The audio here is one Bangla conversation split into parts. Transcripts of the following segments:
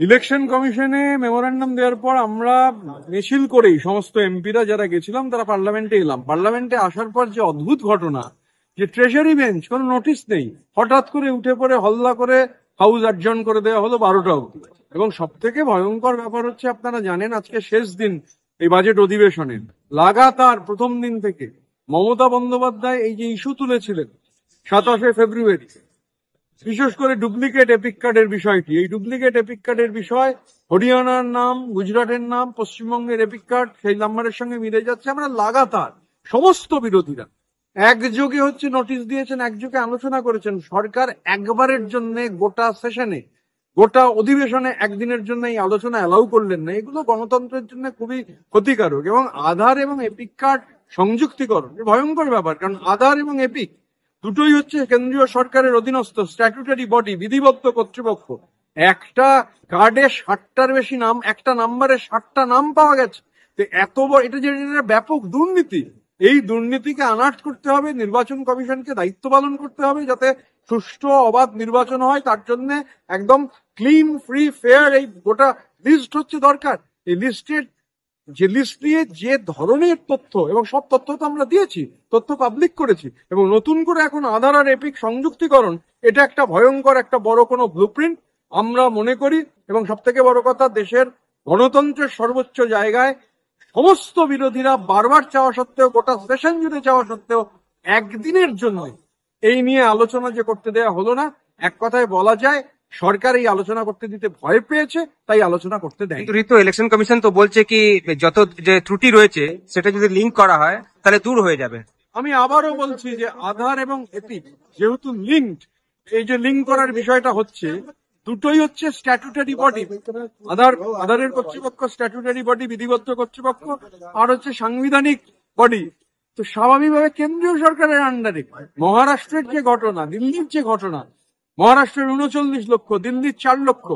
ইলেকশন কমিশনে মেমোরান্ডাম দেওয়ার পর আমরা মিছিল করেই সমস্ত এমপিরা যারা গেছিলাম তারা পার্লামেন্টে এলাম। পার্লামেন্টে আসার পর যে অদ্ভুত ঘটনা, যে ট্রেজারি বেঞ্চ কোনো নোটিশ নেই, হঠাৎ করে উঠে পড়ে হল্লা করে হাউস অ্যাডজর্ন করে দেওয়া হলো 12টা অবধি। এবং সব থেকে ভয়ঙ্কর ব্যাপার হচ্ছে, আপনারা জানেন আজকে শেষ দিন এই বাজেট অধিবেশনের, লাগাতার প্রথম দিন থেকে মমতা বন্দ্যোপাধ্যায় এই যে ইস্যু তুলেছিলেন 27শে ফেব্রুয়ারি, বিশেষ করে ডুপ্লিকেট এপিক কার্ডের বিষয়টি। এই ডুপ্লিকেট এপিক কার্ডের বিষয়, হরিয়ানার নাম, গুজরাটের নাম, পশ্চিমবঙ্গের এপিক কার্ড সেই নাম্বারের সঙ্গে মিলে যাচ্ছে। আমরা লাগাতার সমস্ত বিরোধীরা একযোগে হচ্ছে নোটিশ দিয়েছেন, একযোগে আলোচনা করেছেন। সরকার একবারের জন্য গোটা সেশনে, গোটা অধিবেশনে একদিনের জন্য এই আলোচনা অ্যালাউ করলেন না। এগুলো গণতন্ত্রের জন্য খুবই ক্ষতিকারক। এবং আধার এবং এপিক কার্ড সংযুক্তিকরণ ভয়ঙ্কর ব্যাপার, কারণ আধার এবং এপিক দুটোই হচ্ছে কেন্দ্রীয় সরকারের অধীনস্থ স্ট্যাটুটারি বডি, বিধিবদ্ধ কর্তৃপক্ষ। একটা কার্ডে 60টার বেশি নাম, একটা নাম্বারে 60টা নাম পাওয়া গেছে। তো এত বড় এটা যে ব্যাপক দুর্নীতি, এই দুর্নীতিকে আনাট করতে হবে। নির্বাচন কমিশনকে দায়িত্ব পালন করতে হবে যাতে সুষ্ঠু অবাধ নির্বাচন হয়। তার জন্য একদম ক্লিন, ফ্রি, ফেয়ার এই গোটা লিস্ট হচ্ছে দরকার। এই লিস্টের যে লিস্ট নিয়ে যে ধরনের তথ্য, এবং সব তথ্য তো আমরা দিয়েছি, তথ্য পাবলিক করেছি, এবং নতুন করে এখন আধার আর এপিক সংযুক্তিকরণ, এটা একটা ভয়ঙ্কর একটা বড় কোনো ব্লুপ্রিন্ট আমরা মনে করি। এবং সব থেকে বড় কথা, দেশের গণতন্ত্রের সর্বোচ্চ জায়গায় সমস্ত বিরোধীরা বারবার চাওয়া সত্ত্বেও, গোটা সেশন জুড়ে চাওয়া সত্ত্বেও একদিনের জন্য এই নিয়ে আলোচনা যে করতে দেওয়া হলো না, এক কথায় বলা যায় সরকার এই আলোচনা করতে দিতে ভয় পেয়েছে, তাই আলোচনা করতে দেয়। কিন্তু ঋতু, ইলেকশন কমিশন তো বলছে কি যত যে ত্রুটি রয়েছে সেটা যদি লিঙ্ক করা হয় তাহলে দূর হয়ে যাবে। আমি আবারও বলছি যে আধার এবং এপিক যেহেতু লিঙ্কড, এই যে লিঙ্ক করার বিষয়টা হচ্ছে, দুটোই হচ্ছে স্ট্যাটুটারি বডি। আধারের কর্তৃপক্ষ স্ট্যাটুটারি বডি, বিধিবদ্ধ কর্তৃপক্ষ, আর হচ্ছে সাংবিধানিক বডি। তো স্বাভাবিকভাবে কেন্দ্রীয় সরকারের আন্ডারে মহারাষ্ট্রের যে ঘটনা, দিল্লির যে ঘটনা, মহারাষ্ট্রের 39 লক্ষ, দিল্লির 4 লক্ষ,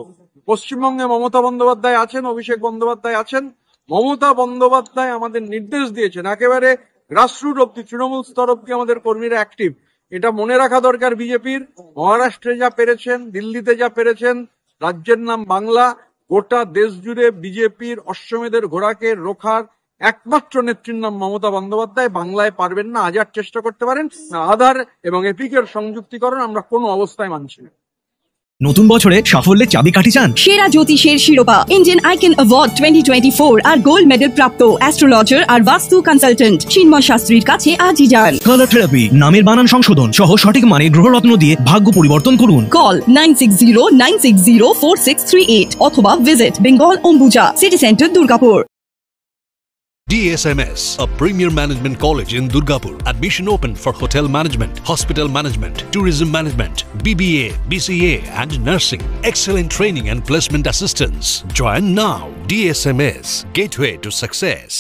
পশ্চিমবঙ্গে মমতা বন্দ্যোপাধ্যায় আছেন, অভিষেক বন্দ্যোপাধ্যায় আছেন। মমতা বন্দ্যোপাধ্যায় আমাদের নির্দেশ দিয়েছেন, একেবারে গ্রাসরুট অব্দি, তৃণমূল স্তর অব্দি আমাদের কর্মীরা অ্যাক্টিভ। এটা মনে রাখা দরকার বিজেপির, মহারাষ্ট্রে যা পেরেছেন, দিল্লিতে যা পেরেছেন, রাজ্যের নাম বাংলা, গোটা দেশ জুড়ে বিজেপির অশ্বমেধের ঘোড়াকে রোখার একমাত্র নেত্রীর নাম মমতা বন্দ্যোপাধ্যায়। বাংলায় পারবেন না, হাজার চেষ্টা করতে পারেন না। আধার এবং এপিকের সংযুক্তিকরণ আমরা কোনো অবস্থায় মানছি না। নতুন বছরে সাফল্যের চাবিকাঠি চান? সেরা জ্যোতিষের শিরোপা ইন্ডিয়ান আইকন অ্যাওয়ার্ড 2024 আর গোল্ড মেডেল প্রাপ্ত অ্যাস্ট্রোলজার আর বাস্তু কনসালটেন্ট চিন্ময় শাস্ত্রীর কাছে আজই যান। কালার থেরাপি, নামের বানান সংশোধন সহ সঠিক মানে গ্রহরত্ন দিয়ে ভাগ্য পরিবর্তন করুন। কল 9609604638 অথবা visit Bengal Ambuja, city centre, Durgapur. DSMS, a premier management college in Durgapur. Admission open for hotel management, hospital management, tourism management, BBA, BCA and nursing. Excellent training and placement assistance. Join now. DSMS, gateway to success.